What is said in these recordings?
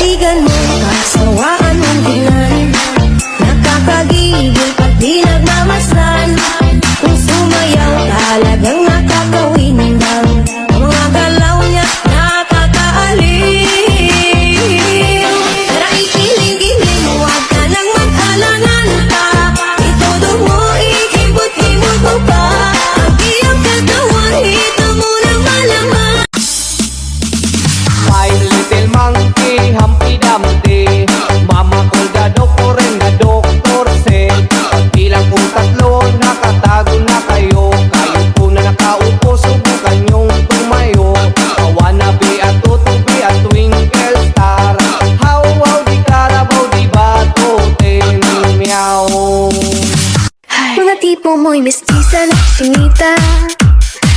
Titigan mo, kasawaan mong tingnan. Nakakagigil pag di nagmamasdan. Kung sumayaw talagang nakakawin lang. Ang mga galaw niya nakakaaliw. Tara ikiling-giling, huwag ka nang mag-alangan pa. Itodo mo, ikibot-ibot mo pa. Ang iyong katawan, hito mo ng malaman. My little monkey, Humpty Dumpty. Mama ko da doktor and da doktor said, pagbilang kong tatlo, nakatago na kayo. Kayo po na nakaupo, subukan nyong tumayo. I wanna be a tutubi, a twinkle star. How, wow, di karabaw, di batotin, meow. Mga tipo mo'y mestiza na sinita,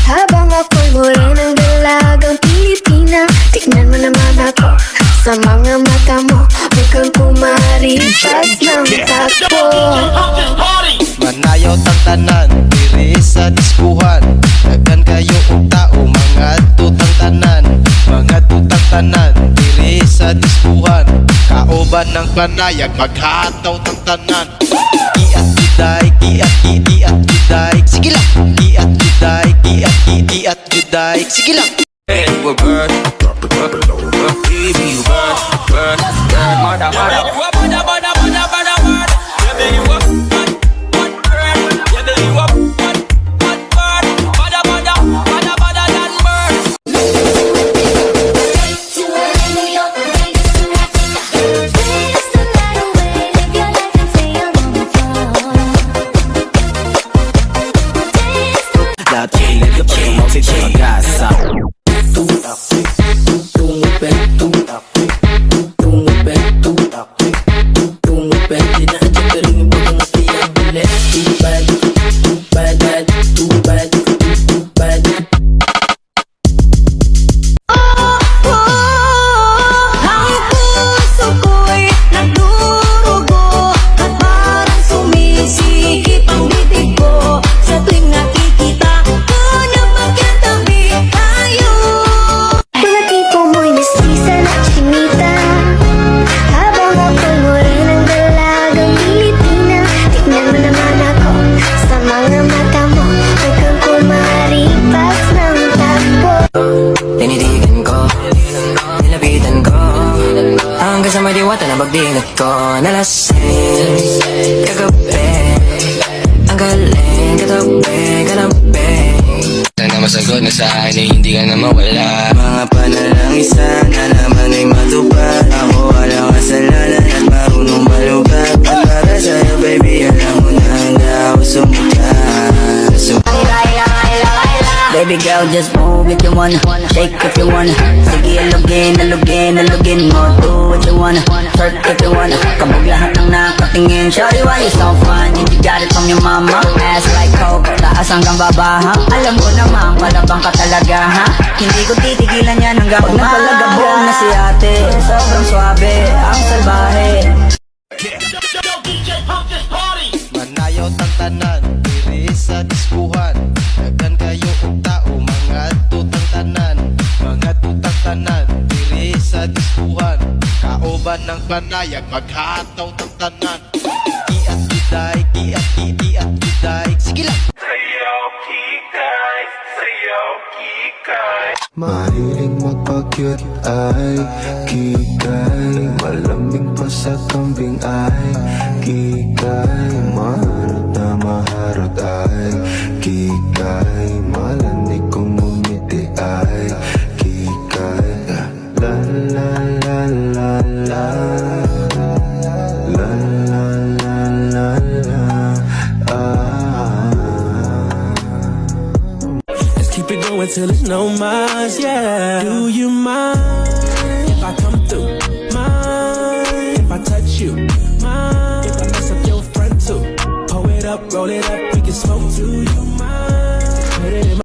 habang ako'y morenang dalagang Pilipina. Tignan mo naman ako sa mga mata mo, mukhang kumaripas ng takbo. Manayaw tang tanan, diri sa diskuhan. Daghan kayo og tao, mga tutang tanan. Mga tutang tanan, diri sa diskuhan. Kauban ng panayag, maghataw tang tanan. Giat juday, giat juday. Sige lang, giat juday, giat juday. Sige lang. Hey, we're burn, baby, you burn, burn, burn, mother, mother. You a mother, mother, mother, mother, mother. Yeah, baby, you a burn, burn. Yeah, baby, you a burn, burn. Mother, mother, mother, mother, than burn. Dati nagkapag mo sa pag-asa. Ang puso ko'y nagdurugo at parang sumisikip ang bibig ko sa tuwing nakikita ko na magkatabi tayo. Mga tipo mo'y mestiza na chinita, habang ako'y morenang dalagang Pilipina. Tignan mo naman ako sa mga mata mo, mukhang kumaripas ng takbo. Tinitigan ko, nilapitan ko, hanggang sa may diwata na pagdilat ko. Nalasing, kagabi, ang galing, katabi, kanabi. Sana masagot na sa akin ay hindi ka na mawala. Mga panalangin sana naman ay matupad. Ako walang kasalanan at marunong malugad. At para sa'yo baby, alam mo na handa ako sumukat. Baby girl, just move if you wanna, shake if you wanna. Sige, alugin, alugin, alugin mo. Do what you wanna, twerk if you wanna. Kabog lahat ng nakatingin. Shawty, why you so fun? You got it from your mama. Ass like coke, taas hanggang baba, ha? Alam ko naman, palabang ka talaga, ha? Hindi ko titigilan yan hanggang umaga. Napalagabong na si ate, sobrang swabe, ang salbahe. Manayaw tang tanan, diri sa diskuhan. Daghan kayo og tao, mga tutang tanan. Mga tutang tanan, diri sa diskuhan. Kauban ng panayag, maghataw tang tanan. Giat juday, giat juday. Sige lang. Mahiling magpa-cute ay kikay. Malamig pa sa kambing ay kikay. Maharot na maharot ay kikay. Malanig kong umiti ay kikay. La la la la la. La la la la la. Let's keep it going till it's no more, yeah. Do you mind